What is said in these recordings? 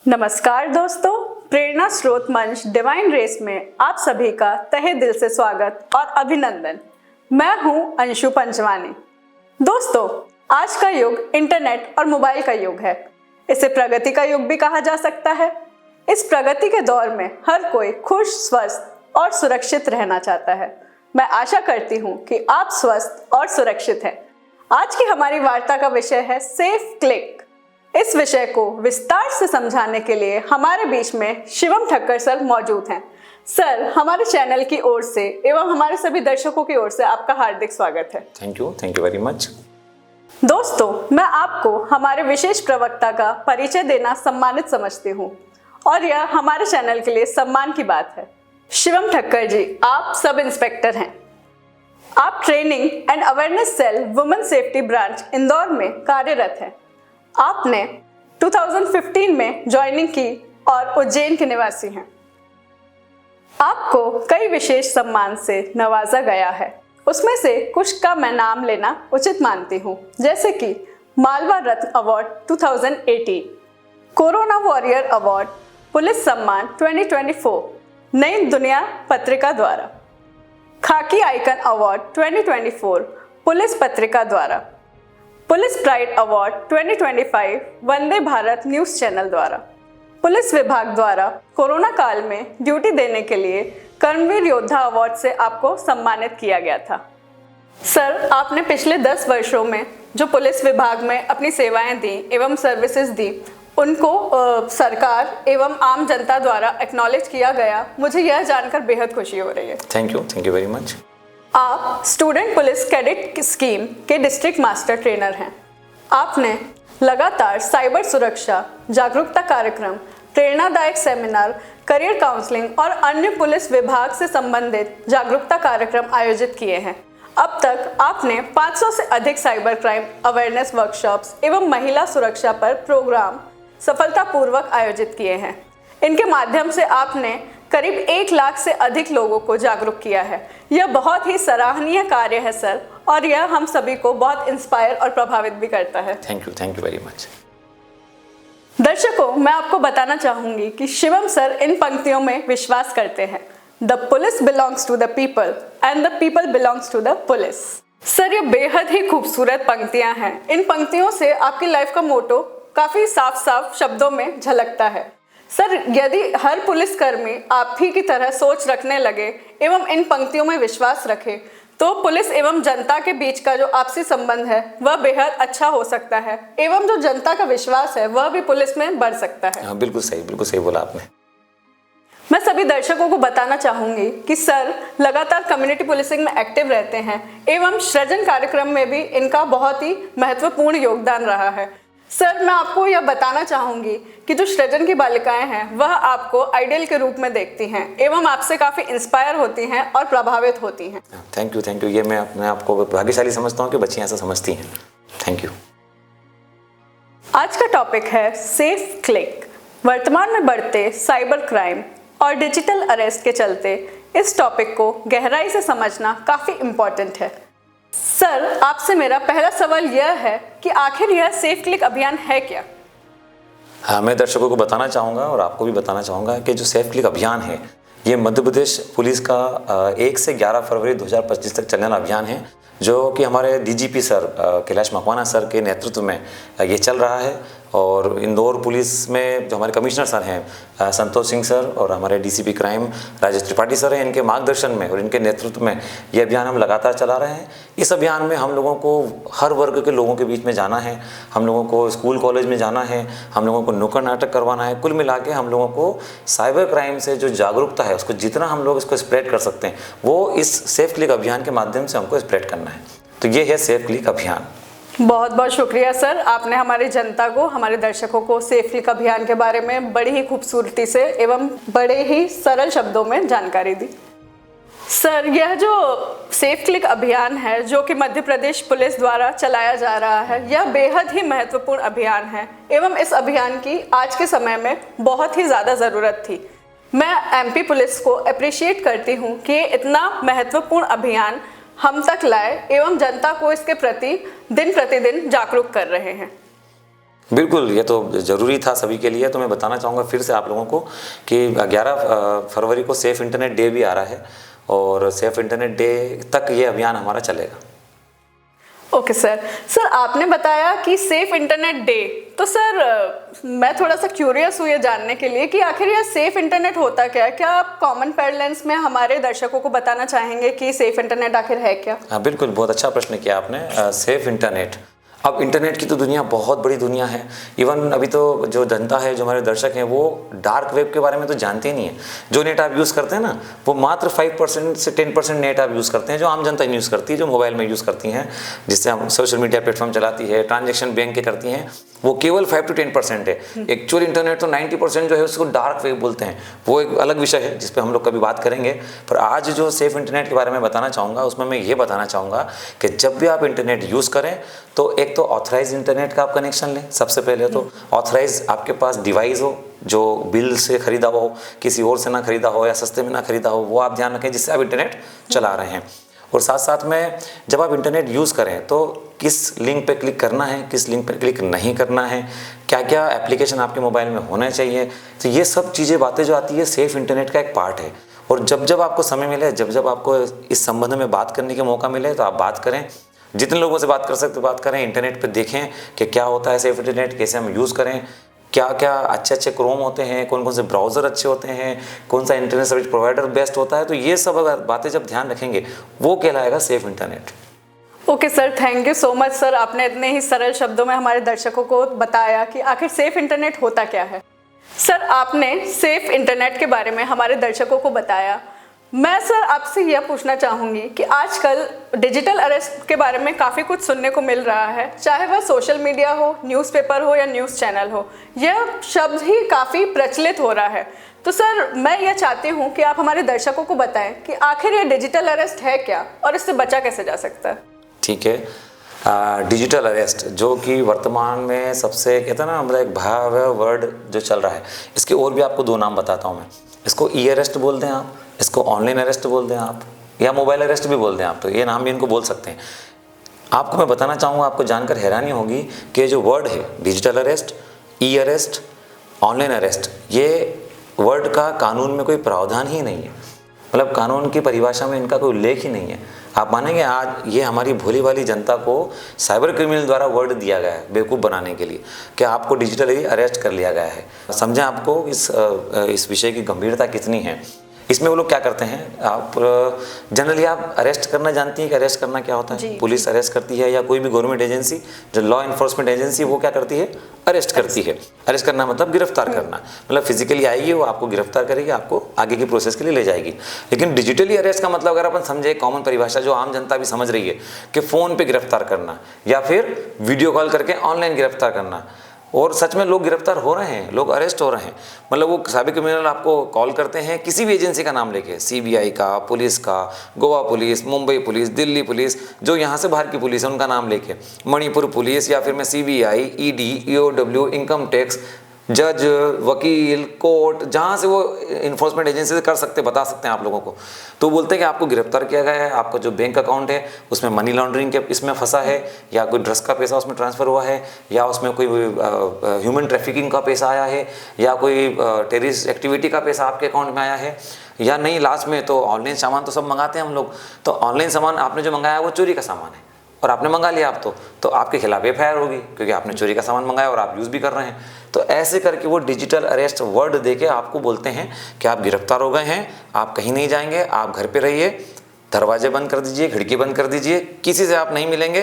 नमस्कार दोस्तों, प्रेरणा स्रोत मंच डिवाइन रेस में आप सभी का तहे दिल से स्वागत और अभिनंदन। मैं हूं अंशु पंचवानी। दोस्तों, आज का युग इंटरनेट और मोबाइल का युग है। इसे प्रगति का युग भी कहा जा सकता है। इस प्रगति के दौर में हर कोई खुश, स्वस्थ और सुरक्षित रहना चाहता है। मैं आशा करती हूं कि आप स्वस्थ और सुरक्षित हैं। आज की हमारी वार्ता का विषय है सेफ क्लिक। इस विषय को विस्तार से समझाने के लिए हमारे बीच में शिवम ठक्कर सर मौजूद हैं। सर, हमारे चैनल की ओर से एवं हमारे सभी दर्शकों की ओर से आपका हार्दिक स्वागत है। Thank you very much. दोस्तों, मैं आपको हमारे विशेष प्रवक्ता का परिचय देना सम्मानित समझती हूँ और यह हमारे चैनल के लिए सम्मान की बात है। शिवम ठक्कर जी, आप सब इंस्पेक्टर हैं। आप training and awareness cell women safety branch Indore में कार्यरत हैं। आपने 2015 में ज्वाइनिंग की और उज्जैन के निवासी हैं। आपको कई विशेष सम्मान से नवाजा गया है। उसमें से कुछ का मैं नाम लेना उचित मानती हूँ, जैसे कि Malwa Ratna award 2018, corona warrior award, police सम्मान 2024 नई दुनिया पत्रिका द्वारा, खाकी आइकन अवार्ड 2024 पुलिस पत्रिका द्वारा, police pride award 2025 Vande Bharat news channel द्वारा, पुलिस विभाग द्वारा कोरोना काल में ड्यूटी देने के लिए कर्मवीर योद्धा अवार्ड से आपको सम्मानित किया गया था। सर, आपने पिछले 10 वर्षों में जो पुलिस विभाग में अपनी सेवाएं दी एवं सर्विसेज दी, उनको सरकार एवं आम जनता द्वारा एक्नॉलेज किया गया। मुझे यह जानकर बेहद खुशी हो रही है। Thank you very much. आप स्टूडेंट पुलिस कैडेट स्कीम के डिस्ट्रिक्ट मास्टर ट्रेनर हैं। आपने लगातार साइबर सुरक्षा जागरूकता कार्यक्रम, प्रेरणादायक सेमिनार, करियर काउंसलिंग और अन्य पुलिस विभाग से संबंधित जागरूकता कार्यक्रम आयोजित किए हैं। अब तक आपने 500 से अधिक साइबर क्राइम अवेयरनेस वर्कशॉप्स एवं महिला सुरक्षा पर प्रोग्राम सफलतापूर्वक आयोजित किए हैं। इनके माध्यम से आपने करीब 1 लाख से अधिक लोगों को जागरूक किया है। यह बहुत ही सराहनीय कार्य है सर, और यह हम सभी को बहुत इंस्पायर और प्रभावित भी करता है। Thank you very much. दर्शकों, मैं आपको बताना चाहूंगी कि शिवम सर इन पंक्तियों में विश्वास करते हैं, the police belongs to the people and the people belongs to the police. Sir, ये बेहद ही खूबसूरत पंक्तियां हैं। इन पंक्तियों से आपकी लाइफ का मोटो काफी साफ साफ शब्दों में झलकता है। सर, यदि हर पुलिसकर्मी आप ही की तरह सोच रखने लगे एवं इन पंक्तियों में विश्वास रखे, तो पुलिस एवं जनता के बीच का जो आपसी संबंध है वह बेहद अच्छा हो सकता है एवं जो जनता का विश्वास है वह भी पुलिस में बढ़ सकता है। हाँ, बिल्कुल सही बोला आपने। मैं सभी दर्शकों को बताना चाहूंगी कि सर लगातार कम्युनिटी पुलिसिंग में एक्टिव रहते हैं एवं सृजन कार्यक्रम में भी इनका बहुत ही महत्वपूर्ण योगदान रहा है। सर, मैं आपको यह बताना चाहूंगी कि जो सृजन की बालिकाएं हैं वह आपको आइडियल के रूप में देखती हैं एवं आपसे काफी इंस्पायर होती हैं और प्रभावित होती हैं। Thank you. ये मैं आपको भाग्यशाली समझता हूँ कि बच्चियां ऐसा समझती हैं। Thank you. आज का टॉपिक है सेफ क्लिक। वर्तमान में बढ़ते साइबर क्राइम और डिजिटल अरेस्ट के चलते इस टॉपिक को गहराई से समझना काफी इम्पोर्टेंट है। सर, आपसे मेरा पहला सवाल यह है कि आखिर यह सेफ क्लिक अभियान है क्या? हाँ, मैं दर्शकों को बताना चाहूँगा और आपको भी बताना चाहूँगा कि जो सेफ क्लिक अभियान है ये मध्य प्रदेश पुलिस का 1 से 11 फरवरी 2025 तक चलने वाला अभियान है, जो कि हमारे DGP sir Kailash Makwana sir के नेतृत्व में ये चल रहा है। और इंदौर पुलिस में जो हमारे कमिश्नर सर हैं संतोष सिंह सर और हमारे DCP crime Rajesh Tripathi sir हैं, इनके मार्गदर्शन में और इनके नेतृत्व में ये अभियान हम लगातार चला रहे हैं। इस अभियान में हम लोगों को हर वर्ग के लोगों के बीच में जाना है, हम लोगों को स्कूल कॉलेज में जाना है, हम लोगों को नुक्कड़ नाटक करवाना है। कुल मिला के हम लोगों को साइबर क्राइम से जो जागरूकता है उसको जितना हम लोग इसको स्प्रेड कर सकते हैं वो इस सेफ क्लिक अभियान के माध्यम से हमको स्प्रेड करना है। तो ये है सेफ क्लिक अभियान। बहुत बहुत शुक्रिया सर, आपने हमारी जनता को, हमारे दर्शकों को सेफ क्लिक अभियान के बारे में बड़ी ही खूबसूरती से एवं बड़े ही सरल शब्दों में जानकारी दी। सर, यह जो सेफ क्लिक अभियान है जो कि मध्य प्रदेश पुलिस द्वारा चलाया जा रहा है, यह बेहद ही महत्वपूर्ण अभियान है एवं इस अभियान की आज के समय में बहुत ही ज़्यादा ज़रूरत थी। मैं एमपी पुलिस को अप्रिशिएट करती हूँ कि इतना महत्वपूर्ण अभियान हम तक लाए एवं जनता को इसके प्रति दिन प्रतिदिन जागरूक कर रहे हैं। बिल्कुल, ये तो ज़रूरी था सभी के लिए। तो मैं बताना चाहूँगा फिर से आप लोगों को कि 11 फरवरी को सेफ़ इंटरनेट डे भी आ रहा है और सेफ़ इंटरनेट डे तक ये अभियान हमारा चलेगा। ओके सर आपने बताया कि सेफ इंटरनेट डे, तो सर मैं थोड़ा सा क्यूरियस हूँ ये जानने के लिए कि आखिर यह सेफ इंटरनेट होता क्या है। क्या आप कॉमन पैरलेंस में हमारे दर्शकों को बताना चाहेंगे कि सेफ इंटरनेट आखिर है क्या? हाँ बिल्कुल, बहुत अच्छा प्रश्न किया आपने। सेफ़ इंटरनेट, अब इंटरनेट की तो दुनिया बहुत बड़ी दुनिया है। इवन अभी तो जो जनता है, जो हमारे दर्शक हैं, वो डार्क वेब के बारे में तो जानते ही नहीं है। जो नेट आप यूज़ करते हैं ना, वो मात्र 5% से 10% नेट आप यूज़ करते हैं, जो आम जनता यूज़ करती है, जो मोबाइल में यूज़ करती हैं, जिससे हम सोशल मीडिया प्लेटफॉर्म चलाती है, ट्रांजेक्शन बैंक के करती हैं, वो केवल 5 to 10% है। एक्चुअल इंटरनेट तो 90% जो है उसको डार्क वेब बोलते हैं। वो एक अलग विषय है जिस पर हम लोग कभी बात करेंगे। पर आज जो सेफ इंटरनेट के बारे में बताना चाहूँगा, उसमें मैं ये बताना चाहूँगा कि जब भी आप इंटरनेट यूज़ करें तो एक तो ऑथराइज इंटरनेट का आप कनेक्शन लें। सबसे पहले तो ऑथराइज आपके पास डिवाइस हो, जो बिल से खरीदा हुआ हो, किसी और से ना खरीदा हो या सस्ते में ना खरीदा हो, वो आप ध्यान रखें जिससे आप इंटरनेट चला रहे हैं। और साथ साथ में जब आप इंटरनेट यूज़ करें तो किस लिंक पे क्लिक करना है, किस लिंक पे क्लिक नहीं करना है, क्या क्या एप्लीकेशन आपके मोबाइल में होना चाहिए, तो ये सब चीज़ें, बातें जो आती है, सेफ इंटरनेट का एक पार्ट है। और जब जब आपको समय मिले, जब जब आपको इस संबंध में बात करने का मौका मिले, तो आप बात करें। जितने लोगों से बात कर सकते बात करें। इंटरनेट पे देखें कि क्या होता है सेफ इंटरनेट, कैसे हम यूज़ करें, क्या क्या अच्छे अच्छे क्रोम होते हैं, कौन कौन से ब्राउज़र अच्छे होते हैं, कौन सा इंटरनेट सर्विस प्रोवाइडर बेस्ट होता है। तो ये सब अगर बातें जब ध्यान रखेंगे, वो कहलाएगा safe internet. Okay sir, thank you so much sir. आपने इतने ही सरल शब्दों में हमारे दर्शकों को बताया कि आखिर सेफ इंटरनेट होता क्या है। सर आपने सेफ इंटरनेट के बारे में हमारे दर्शकों को बताया। मैं सर आपसे यह पूछना चाहूँगी कि आजकल डिजिटल अरेस्ट के बारे में काफ़ी कुछ सुनने को मिल रहा है, चाहे वह सोशल मीडिया हो, न्यूज़पेपर हो या न्यूज़ चैनल हो, यह शब्द ही काफ़ी प्रचलित हो रहा है। तो सर मैं यह चाहती हूँ कि आप हमारे दर्शकों को बताएं कि आखिर यह डिजिटल अरेस्ट है क्या और इससे बचा कैसे जा सकता है। ठीक है। डिजिटल अरेस्ट जो कि वर्तमान में सबसे, कहते हैं ना, मतलब एक भयावह वर्ड जो चल रहा है, इसके और भी आपको 2 नाम बताता हूँ मैं। इसको ई अरेस्ट बोलते हैं आप, इसको ऑनलाइन अरेस्ट बोलते हैं आप, या मोबाइल अरेस्ट भी बोलते हैं आप। तो ये नाम भी इनको बोल सकते हैं। आपको मैं बताना चाहूँगा, आपको जानकर हैरानी होगी कि जो वर्ड है डिजिटल अरेस्ट, ई अरेस्ट, ऑनलाइन अरेस्ट, ये वर्ड का कानून में कोई प्रावधान ही नहीं है। मतलब कानून की परिभाषा में इनका कोई उल्लेख ही नहीं है। आप मानेंगे, आज ये हमारी भोली भाली जनता को साइबर क्रिमिनल द्वारा वर्ड दिया गया है बेवकूफ़ बनाने के लिए कि आपको डिजिटली अरेस्ट कर लिया गया है। समझें आपको इस विषय की गंभीरता कितनी है। इसमें वो लोग क्या करते हैं, आप जनरली आप अरेस्ट करना जानती हैं कि अरेस्ट करना क्या होता है। पुलिस अरेस्ट करती है या कोई भी गवर्नमेंट एजेंसी, जो लॉ इन्फोर्समेंट एजेंसी, वो क्या करती है, अरेस्ट करती है। अरेस्ट करना मतलब गिरफ्तार करना, मतलब फिजिकली आएगी वो, आपको गिरफ्तार करेगी, आपको आगे की प्रोसेस के लिए ले जाएगी। लेकिन डिजिटली अरेस्ट का मतलब अगर अपन समझे, कॉमन परिभाषा जो आम जनता भी समझ रही है, कि फ़ोन पे गिरफ्तार करना या फिर वीडियो कॉल करके ऑनलाइन गिरफ्तार करना। और सच में लोग गिरफ्तार हो रहे हैं, लोग अरेस्ट हो रहे हैं। मतलब वो साइबर क्रिमिनल आपको कॉल करते हैं किसी भी एजेंसी का नाम लेके, सीबीआई का, पुलिस का, Goa police, Mumbai police, Delhi police, जो यहाँ से बाहर की पुलिस है उनका नाम लेके, मणिपुर पुलिस, या फिर मैं CBI, ED, EOW, income tax, जज, वकील, कोर्ट, जहाँ से वो इन्फोर्समेंट एजेंसी से कर सकते, बता सकते हैं आप लोगों को। तो बोलते हैं कि आपको गिरफ्तार किया गया है, आपका जो बैंक अकाउंट है उसमें मनी लॉन्ड्रिंग के इसमें फंसा है, या कोई ड्रग्स का पैसा उसमें ट्रांसफ़र हुआ है, या उसमें कोई ह्यूमन ट्रैफिकिंग का पैसा आया है, या कोई टेररिस्ट एक्टिविटी का पैसा आपके अकाउंट में आया है, या नहीं। लास्ट में तो ऑनलाइन सामान तो सब मंगाते हैं हम लोग, तो ऑनलाइन सामान आपने जो मंगाया वो चोरी का सामान है और आपने मंगा लिया आप तो आपके खिलाफ एफआईआर होगी, क्योंकि आपने चोरी का सामान मंगाया और आप यूज़ भी कर रहे हैं। तो ऐसे करके वो डिजिटल अरेस्ट वर्ड देके आपको बोलते हैं कि आप गिरफ्तार हो गए हैं, आप कहीं नहीं जाएंगे, आप घर पे रहिए, दरवाजे बंद कर दीजिए, खिड़की बंद कर दीजिए, किसी से आप नहीं मिलेंगे,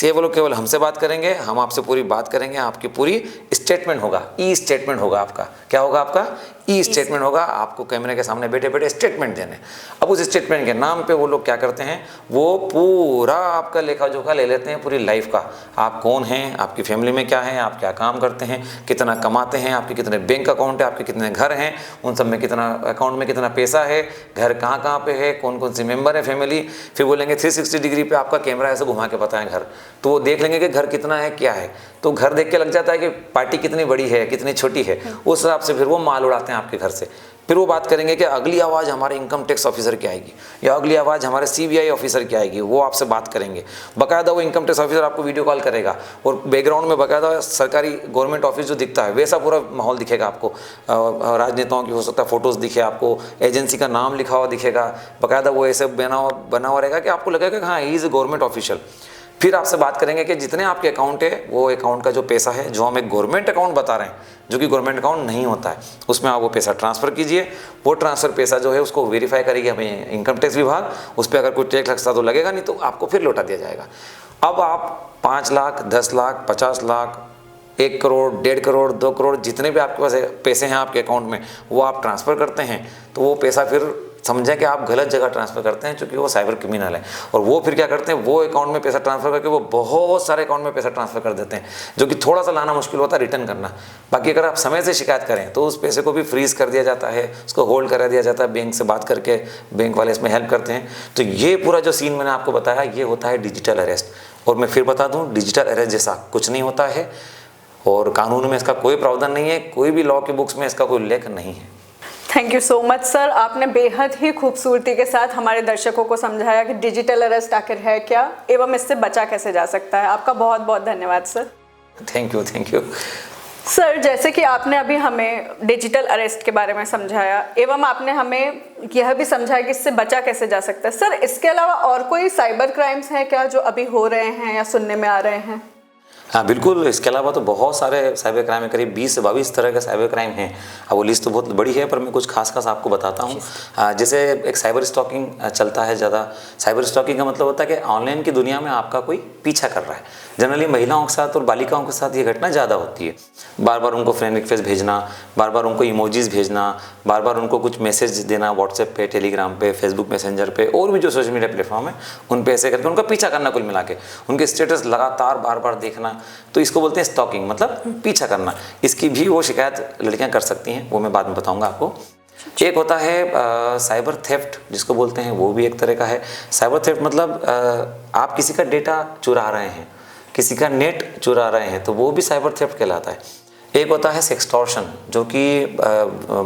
केवल हमसे बात करेंगे, हम आपसे पूरी बात करेंगे, आपकी पूरी स्टेटमेंट होगा, ई स्टेटमेंट होगा आपका। क्या होगा आपका? ई स्टेटमेंट होगा। आपको कैमरे के सामने बैठे बैठे स्टेटमेंट देने। अब उस स्टेटमेंट के नाम पे वो लोग क्या करते हैं, वो पूरा आपका लेखा जोखा ले लेते हैं, पूरी लाइफ का। आप कौन हैं, आपकी फैमिली में क्या है, आप क्या काम करते हैं, कितना कमाते हैं, आपके कितने बैंक अकाउंट है, आपके कितने घर हैं, उन सब में कितना अकाउंट में कितना पैसा है, घर कहाँ कहाँ पे है, कौन कौन सी मेंबर है फैमिली। फिर बोलेंगे 360 डिग्री पे आपका कैमरा ऐसे घुमा के बताएं घर, तो वो देख लेंगे कि घर कितना है, क्या है। तो घर देख के लग जाता है कि पार्टी कितनी बड़ी है, कितनी छोटी है। उस हिसाब से फिर वो माल उड़ाते हैं आपके घर से फिर वो बात करेंगे कि अगली आवाज़ हमारे इनकम टैक्स ऑफिसर की आएगी या अगली आवाज़ हमारे सीबीआई ऑफिसर की आएगी, वो आपसे बात करेंगे। बाकायदा वो इनकम टैक्स ऑफिसर आपको वीडियो कॉल करेगा और बैकग्राउंड में बाकायदा सरकारी गवर्नमेंट ऑफिस जो दिखता है वैसा पूरा माहौल दिखेगा आपको। राजनेताओं की हो सकता है फ़ोटोज़ दिखे आपको, एजेंसी का नाम लिखा हुआ दिखेगा, बाकायदा वो ऐसे बना हुआ रहेगा कि आपको लगेगा कि हाँ he is a government official. फिर आपसे बात करेंगे कि जितने आपके अकाउंट है वो अकाउंट का जो पैसा है, जो हम एक गवर्नमेंट अकाउंट बता रहे हैं जो कि गवर्नमेंट अकाउंट नहीं होता है, उसमें आप वो पैसा ट्रांसफ़र कीजिए। वो ट्रांसफ़र पैसा जो है उसको वेरीफाई करेगी हमें इनकम टैक्स विभाग, उस पर अगर कोई टैक्स लगता तो लगेगा, नहीं तो आपको फिर लौटा दिया जाएगा। अब आप 5 लाख, 10 लाख, 50 लाख, 1 करोड़, 1.5 करोड़, 2 करोड़, जितने भी आपके पास पैसे हैं आपके अकाउंट में, वो आप ट्रांसफ़र करते हैं तो वो पैसा फिर समझें कि आप गलत जगह ट्रांसफ़र करते हैं, क्योंकि वो साइबर क्रिमिनल है। और वो फिर क्या करते हैं, वो अकाउंट में पैसा ट्रांसफ़र करके वो बहुत सारे अकाउंट में पैसा ट्रांसफ़र कर देते हैं, जो कि थोड़ा सा लाना मुश्किल होता है, रिटर्न करना। बाकी अगर आप समय से शिकायत करें तो उस पैसे को भी फ्रीज़ कर दिया जाता है, उसको होल्ड करा दिया जाता है, बैंक से बात करके बैंक वाले इसमें हेल्प करते हैं। तो ये पूरा जो सीन मैंने आपको बताया ये होता है डिजिटल अरेस्ट। और मैं फिर बता दूँ, डिजिटल अरेस्ट जैसा कुछ नहीं होता है और कानून में इसका कोई प्रावधान नहीं है, कोई भी लॉ की बुक्स में इसका कोई उल्लेख नहीं है। Thank you so much sir, आपने बेहद ही खूबसूरती के साथ हमारे दर्शकों को समझाया कि डिजिटल अरेस्ट आखिर है क्या एवं इससे बचा कैसे जा सकता है। आपका बहुत बहुत धन्यवाद sir. Thank you, thank you. Sir, जैसे कि आपने अभी हमें डिजिटल अरेस्ट के बारे में समझाया एवं आपने हमें यह भी समझाया कि इससे बचा कैसे जा सकता है, सर इसके अलावा और कोई साइबर क्राइम्स हैं क्या जो अभी हो रहे हैं या सुनने में आ रहे हैं? हाँ बिल्कुल, इसके अलावा तो बहुत सारे साइबर क्राइम है, करीब 20 से 22 तरह के साइबर क्राइम हैं। अब वो लिस्ट तो बहुत बड़ी है पर मैं कुछ खास आपको बताता हूँ। जैसे एक साइबर स्टॉकिंग चलता है ज़्यादा। साइबर स्टॉकिंग का मतलब होता है कि ऑनलाइन की दुनिया में आपका कोई पीछा कर रहा है। जनरली महिलाओं के साथ और बालिकाओं के साथ ये घटना ज़्यादा होती है। बार बार उनको फ्रेंड रिक्वेस्ट भेजना, बार बार उनको इमोजीज भेजना, बार बार उनको कुछ मैसेज देना व्हाट्सएप पे, टेलीग्राम पे, फेसबुक मैसेंजर पे और भी जो सोशल मीडिया प्लेटफॉर्म है उन पे ऐसे करके उनका पीछा करना, कुल मिला के उनके स्टेटस लगातार बार बार देखना, तो इसको बोलते हैं स्टॉकिंग, मतलब पीछा करना। इसकी भी वो शिकायत लड़कियां कर सकती हैं, वो मैं बाद में बताऊंगा आपको। एक होता है साइबर थेफ्ट जिसको बोलते हैं, वो भी एक तरह का है। साइबर थेफ्ट मतलब आप किसी का डेटा चुरा रहे हैं, किसी का नेट चुरा रहे हैं, तो वो भी साइबर थेफ्ट कहलाता है। एक होता है सेक्सटॉर्शन, जो कि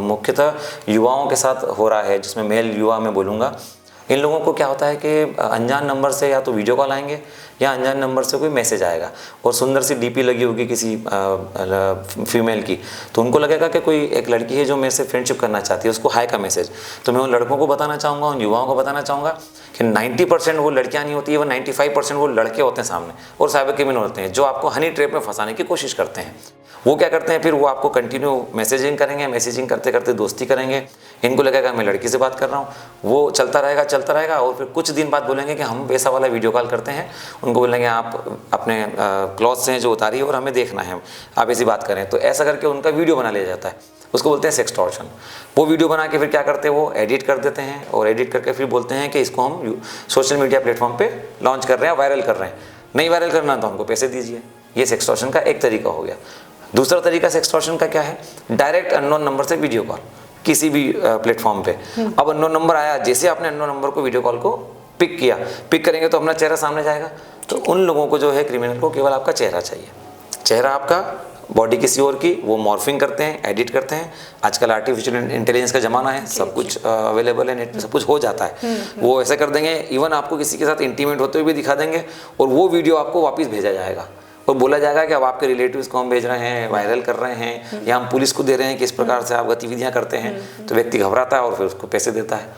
मुख्यतः युवाओं के साथ हो रहा है, जिसमें मेल युवा मैं बोलूँगा। इन लोगों को क्या होता है कि अनजान नंबर से या तो वीडियो कॉल आएंगे या अनजान नंबर से कोई मैसेज आएगा और सुंदर सी डीपी लगी होगी किसी फीमेल की, तो उनको लगेगा कि कोई एक लड़की है जो मेरे से फ्रेंडशिप करना चाहती है, उसको हाय का मैसेज। तो मैं उन लड़कों को बताना चाहूँगा, उन युवाओं को बताना चाहूँगा कि 90% वो लड़कियाँ नहीं होती है, वो 95% वो लड़के होते हैं सामने और साइबर क्रिमिनल होते हैं जो आपको हनी ट्रैप में फंसाने की कोशिश करते हैं। वो क्या करते हैं, फिर वो आपको कंटिन्यू मैसेजिंग करेंगे, मैसेजिंग करते करते दोस्ती करेंगे। इनको लगेगा मैं लड़की से बात कर रहा हूँ, वो चलता रहेगा और फिर कुछ दिन बाद बोलेंगे कि हम वैसा वाला वीडियो कॉल करते हैं। उनको बोलेंगे आप अपने क्लॉथ से जो उतारिए और हमें देखना है, आप ऐसी बात करें। तो ऐसा करके उनका वीडियो बना लिया जाता है, उसको बोलते हैं सेक्सटॉर्शन। वो वीडियो बना के फिर क्या करते हैं, वो एडिट कर देते हैं और एडिट करके फिर बोलते हैं कि इसको हम सोशल मीडिया प्लेटफॉर्म पर लॉन्च कर रहे हैं, वायरल कर रहे हैं। नहीं वायरल करना तो हमको पैसे दीजिए। ये सेक्सटॉर्शन का एक तरीका हो गया। दूसरा तरीका सेक्सटॉर्शन का क्या है, डायरेक्ट अननोन नंबर से वीडियो कॉल किसी भी प्लेटफॉर्म पे। अब अननोन नंबर आया, जैसे आपने अननोन नंबर को वीडियो कॉल को पिक किया, पिक करेंगे तो अपना चेहरा सामने जाएगा। तो उन लोगों को जो है क्रिमिनल को केवल आपका चेहरा चाहिए, चेहरा आपका, बॉडी किसी और की, वो मॉर्फिंग करते हैं, एडिट करते हैं। आजकल आर्टिफिशियल इंटेलिजेंस का ज़माना है, सब कुछ अवेलेबल है नेट में, सब कुछ हो जाता है। वो ऐसा कर देंगे, इवन आपको किसी के साथ इंटीमेट होते हुए भी दिखा देंगे और वो वीडियो आपको वापस भेजा जाएगा और बोला जाएगा कि अब आपके रिलेटिव्स को हम भेज रहे हैं, वायरल कर रहे हैं या हम पुलिस को दे रहे हैं कि इस प्रकार से आप गतिविधियां करते हैं। तो व्यक्ति घबराता है और फिर उसको पैसे देता है।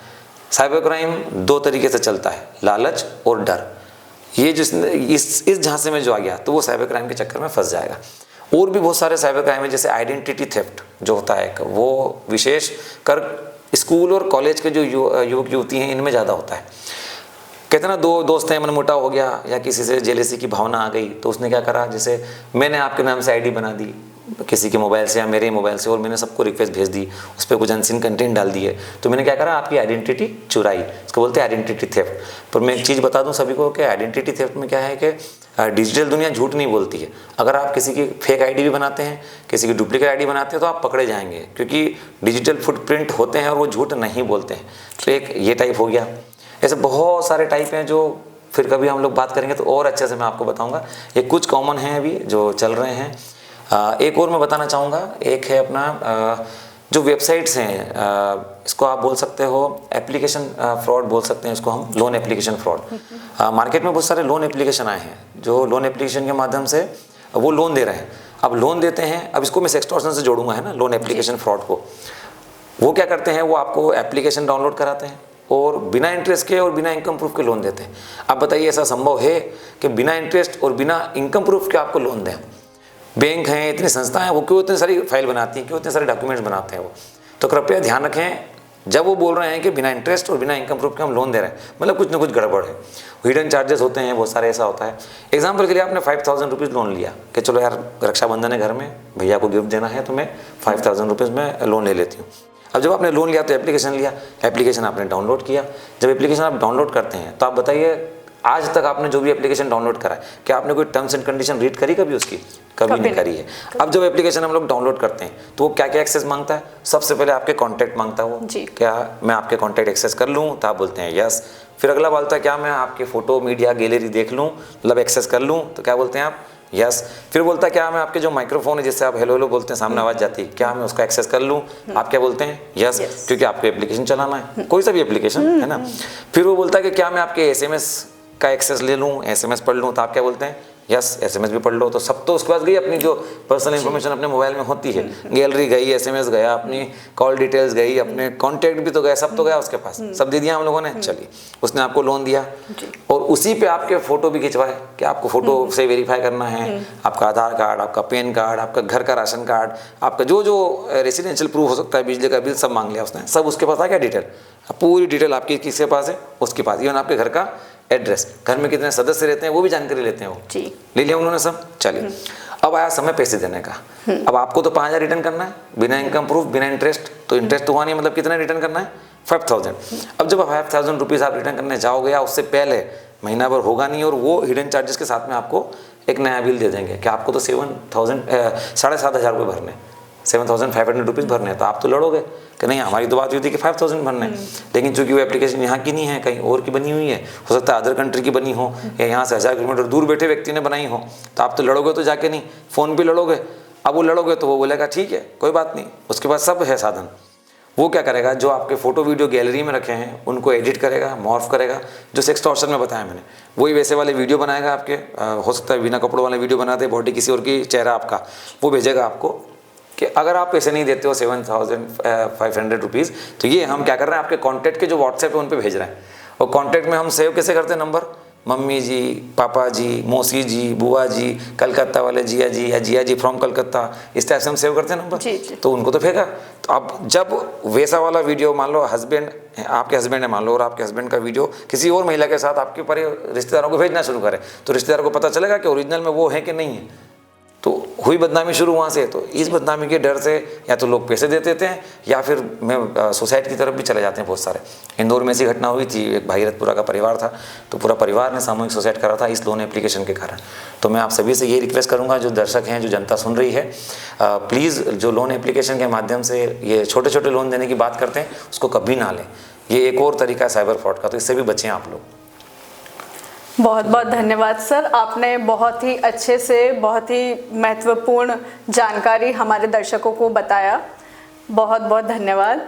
साइबर क्राइम 2 तरीके से चलता है, लालच और डर। ये जिसने इस झांसे में जो आ गया तो वो साइबर क्राइम के चक्कर में फंस जाएगा। और भी बहुत सारे साइबर क्राइम है, जैसे आइडेंटिटी थेफ्ट जो होता है, वो विशेष कर स्कूल और कॉलेज के जो युवक युवती हैं इनमें ज़्यादा होता है। कहते ना, 2 दोस्त हैं, मनमुटाव हो गया या किसी से जेलेसी की भावना आ गई, तो उसने क्या करा, जैसे मैंने आपके नाम से आईडी बना दी किसी के मोबाइल से या मेरे मोबाइल से और मैंने सबको रिक्वेस्ट भेज दी, उस पर कुछ अनसीन कंटेंट डाल दिए, तो मैंने क्या करा, आपकी आइडेंटिटी चुराई। इसको बोलते हैं आइडेंटिटी थेफ्ट। पर मैं एक चीज़ बता दूं सभी को कि आइडेंटिटी थेफ्ट में क्या है कि डिजिटल दुनिया झूठ नहीं बोलती है। अगर आप किसी की फेक आईडी भी बनाते हैं, किसी की डुप्लीकेट आईडी बनाते हैं, तो आप पकड़े जाएंगे, क्योंकि डिजिटल फुटप्रिंट होते हैं और वो झूठ नहीं बोलते हैं। तो एक ये टाइप हो गया। ऐसे बहुत सारे टाइप हैं जो फिर कभी हम लोग बात करेंगे तो और अच्छे से मैं आपको बताऊंगा। ये कुछ कॉमन हैं अभी जो चल रहे हैं। एक और मैं बताना चाहूँगा, एक है अपना जो वेबसाइट्स हैं, इसको आप बोल सकते हो एप्लीकेशन फ्रॉड बोल सकते हैं इसको हम, लोन एप्लीकेशन फ्रॉड। मार्केट में बहुत सारे लोन एप्लीकेशन आए हैं जो लोन एप्लीकेशन के माध्यम से वो लोन दे रहे हैं। अब लोन देते हैं, अब इसको मैं एक्सटॉर्शन से जोड़ूंगा, है ना, लोन एप्लीकेशन फ्रॉड को। वो क्या करते हैं, वो आपको एप्लीकेशन डाउनलोड कराते हैं और बिना इंटरेस्ट के और बिना इनकम प्रूफ के लोन देते हैं। आप बताइए ऐसा संभव है कि बिना इंटरेस्ट और बिना इनकम प्रूफ के आपको लोन दें? बैंक हैं, इतनी संस्थाएं हैं, वो क्यों इतनी सारी फाइल बनाती हैं, क्यों इतने सारे डॉक्यूमेंट्स बनाते हैं वो? तो कृपया ध्यान रखें, जब वो बोल रहे हैं कि बिना इंटरेस्ट और बिना इनकम प्रूफ के हम लोन दे रहे हैं, मतलब कुछ ना कुछ गड़बड़ है। हिडन चार्जेस होते हैं बहुत सारे, ऐसा होता है। एग्जाम्पल के लिए आपने 5000 रुपीज़ लोन लिया कि चलो यार रक्षाबंधन है घर में, भैया को गिफ्ट देना है तो मैं 5000 रुपीज़ में लोन ले लेती हूँ। अब जब आपने लोन लिया तो एप्लीकेशन लिया, एप्लीकेशन आपने डाउनलोड किया। जब एप्लीकेशन आप डाउनलोड करते हैं तो आप बताइए आज तक आपने जो भी एप्लीकेशन डाउनलोड करा है, क्या आपने कोई टर्म्स एंड कंडीशन रीड करी कभी उसकी? कभी नहीं करी है। अब जब एप्लीकेशन हम लोग डाउनलोड करते हैं तो वो क्या क्या एक्सेस मांगता है? सबसे पहले आपके कॉन्टैक्ट मांगता है वो, क्या मैं आपके कॉन्टैक्ट एक्सेस कर लूँ? तो आप बोलते हैं यस। फिर अगला बोलता है क्या मैं आपके फोटो मीडिया गैलरी देख लूँ, मतलब एक्सेस कर लूँ? तो क्या बोलते हैं आप? यस। फिर बोलता है क्या मैं आपके जो माइक्रोफोन है जिससे आप हेलो हेलो बोलते हैं, सामने आवाज़ जाती है, क्या मैं उसका एक्सेस कर लूँ? आप क्या बोलते हैं? यस, क्योंकि आपको एप्लीकेशन चलाना है, कोई सा भी एप्लीकेशन, है ना। फिर वो बोलता है कि क्या मैं आपके SMS का एक्सेस ले लूँ, SMS पढ़ लूँ? तो आप क्या बोलते हैं? यस, SMS भी पढ़ लो। तो सब तो उसके पास गई अपनी जो पर्सनल इन्फॉर्मेशन अपने मोबाइल में होती है, गैलरी गई, SMS गया, अपनी कॉल डिटेल्स गई, अपने कॉन्टैक्ट भी तो गए, सब तो गया उसके पास, सब दे दिया हम लोगों ने। चलिए, उसने आपको लोन दिया और उसी पे आपके फोटो भी खिंचवाए कि आपको फोटो से वेरीफाई करना है, आपका आधार कार्ड, आपका पैन कार्ड, आपका घर का राशन कार्ड, आपका जो जो रेसिडेंशियल प्रूफ हो सकता है, बिजली का बिल, सब मांग लिया उसने। सब उसके पास आ गया डिटेल, पूरी डिटेल आपकी किसके पास है? उसके पास। इवन आपके घर का एड्रेस, घर में कितने सदस्य रहते हैं वो भी जानकारी लेते हैं वो, ले लिया उन्होंने सब। चलिए, अब आया समय पैसे देने का। अब आपको तो 5000 रिटर्न करना है बिना इनकम प्रूफ, बिना इंटरेस्ट। तो इंटरेस्ट तो हुआ नहीं, मतलब कितना रिटर्न करना है? 5000। अब जब 5000 रुपीज़ आप रिटर्न करने जाओगे या उससे पहले महीना भर होगा नहीं और वो हिडन चार्जेस के साथ में आपको एक नया बिल दे देंगे कि आपको तो 7500 रुपये भरने, 7500 रुपीज़ भरने। तो आप तो लड़ोगे कि नहीं, हमारी तो बात हुई थी कि 5000 भरने, लेकिन चूंकि वो एप्लीकेशन यहाँ की नहीं है, कहीं और की बनी हुई है, हो सकता है अदर कंट्री की बनी हो या यहाँ से 1000 किलोमीटर दूर बैठे व्यक्ति ने बनाई हो, तो आप तो लड़ोगे तो जाके नहीं, फ़ोन पे लड़ोगे। अब वो लड़ोगे तो वो बोलेगा ठीक है कोई बात नहीं, उसके पास सब है साधन। वो क्या करेगा, जो आपके फोटो वीडियो गैलरी में रखे हैं उनको एडिट करेगा, मॉर्फ करेगा, जो सेक्सटॉर्शन में बताया मैंने, वही वैसे वाले वीडियो बनाएगा आपके। हो सकता है बिना कपड़ों वाले वीडियो बनाते, बॉडी किसी और की, चेहरा आपका, वो भेजेगा आपको कि अगर आप पैसे नहीं देते हो 7500 रुपीज़, तो ये हम क्या कर रहे हैं, आपके कॉन्टैक्ट के जो व्हाट्सएप है उन पे भेज रहे हैं। और कॉन्टैक्ट में हम सेव कैसे करते हैं नंबर? मम्मी जी, पापा जी, मौसी जी, बुआ जी, कलकत्ता वाले जिया जी या जिया जी फ्रॉम कलकत्ता, इस टाइप से हम सेव करते हैं नंबर। तो उनको तो फेंका। तो अब जब वैसा वाला वीडियो, मान लो हस्बैंड, आपके हस्बैंड है मान लो, और आपके हस्बैंड का वीडियो किसी और महिला के साथ आपके रिश्तेदारों को भेजना शुरू करें, तो रिश्तेदारों को पता चलेगा कि ओरिजिनल में वो है कि नहीं है। तो हुई बदनामी शुरू वहाँ से। तो इस बदनामी के डर से या तो लोग पैसे दे देते हैं या फिर मैं सुसाइड की तरफ भी चले जाते हैं बहुत सारे। इंदौर में ऐसी घटना हुई थी, एक भाईरथपुरा का परिवार था, तो पूरा परिवार ने सामूहिक सुसाइड करा था इस लोन एप्लीकेशन के कारण। तो मैं आप सभी से ये रिक्वेस्ट करूँगा, जो दर्शक हैं, जो जनता सुन रही है, प्लीज़ जो लोन एप्लीकेशन के माध्यम से ये छोटे छोटे लोन देने की बात करते हैं उसको कभी ना लें। ये एक और तरीका है साइबर फ्रॉड का, तो इससे भी बचें आप लोग। बहुत बहुत धन्यवाद सर, आपने बहुत ही अच्छे से बहुत ही महत्वपूर्ण जानकारी हमारे दर्शकों को बताया। बहुत बहुत धन्यवाद।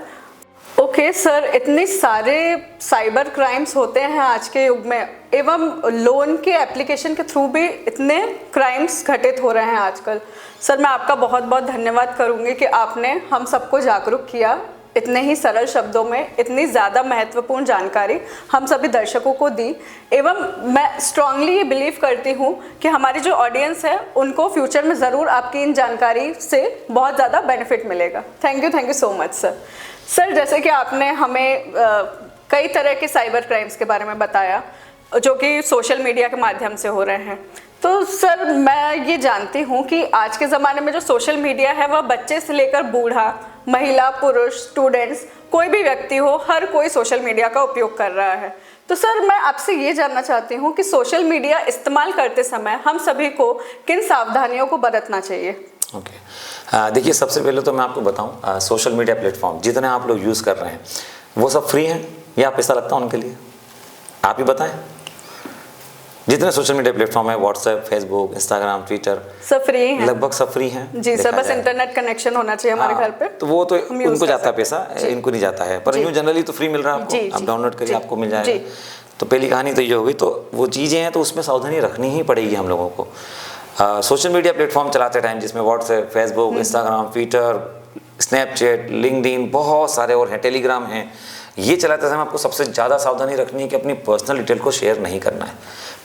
ओके सर, इतने सारे साइबर क्राइम्स होते हैं आज के युग में, एवं लोन के एप्लीकेशन के थ्रू भी इतने क्राइम्स घटित हो रहे हैं आजकल। सर मैं आपका बहुत बहुत धन्यवाद करूँगी कि आपने हम सबको जागरूक किया, इतने ही सरल शब्दों में इतनी ज़्यादा महत्वपूर्ण जानकारी हम सभी दर्शकों को दी। एवं मैं स्ट्रांगली ये बिलीव करती हूँ कि हमारी जो ऑडियंस है उनको फ्यूचर में ज़रूर आपकी इन जानकारी से बहुत ज़्यादा बेनिफिट मिलेगा। Thank you so much sir. Sir जैसे कि आपने हमें कई तरह के साइबर क्राइम्स के बारे में बताया जो कि सोशल मीडिया के माध्यम से हो रहे हैं, तो सर मैं ये जानती हूँ कि आज के ज़माने में जो सोशल मीडिया है वह बच्चे से लेकर बूढ़ा, महिला, पुरुष, स्टूडेंट्स, कोई भी व्यक्ति हो, हर कोई सोशल मीडिया का उपयोग कर रहा है। तो सर मैं आपसे ये जानना चाहती हूँ कि सोशल मीडिया इस्तेमाल करते समय हम सभी को किन सावधानियों को बरतना चाहिए? ओके, देखिए सबसे पहले तो मैं आपको बताऊँ, सोशल मीडिया प्लेटफॉर्म जितने आप लोग यूज़ कर रहे हैं वो सब फ्री हैं या पैसा लगता है उनके लिए? आप ही बताएं। जितने सोशल मीडिया प्लेटफॉर्म है, व्हाट्सएप, फेसबुक, इंस्टाग्राम, ट्विटर, सब फ्री हैं। लगभग सब फ्री हैं। जी सर, देखा बस जाए। इंटरनेट कनेक्शन होना चाहिए हमारे घर पे। तो वो तो हम use उनको कर जाता है सकते पैसा, हैं। इनको नहीं जाता है, पर यूँ जनरली तो फ्री मिल रहा है जी, आपको, आप जी, डाउनलोड करिए जी, आपको मिल जी। जाएगा। तो पहली कहानी तो ये होगी। तो वो चीज़ें हैं तो उसमें सावधानी रखनी ही पड़ेगी हम लोगों को। सोशल मीडिया प्लेटफॉर्म चलाते टाइम जिसमें WhatsApp, Facebook, Instagram, Twitter, Snapchat, LinkedIn, बहुत सारे और हैं, टेलीग्राम हैं, ये चलाते समय आपको सबसे ज़्यादा सावधानी रखनी है कि अपनी पर्सनल डिटेल को शेयर नहीं करना है।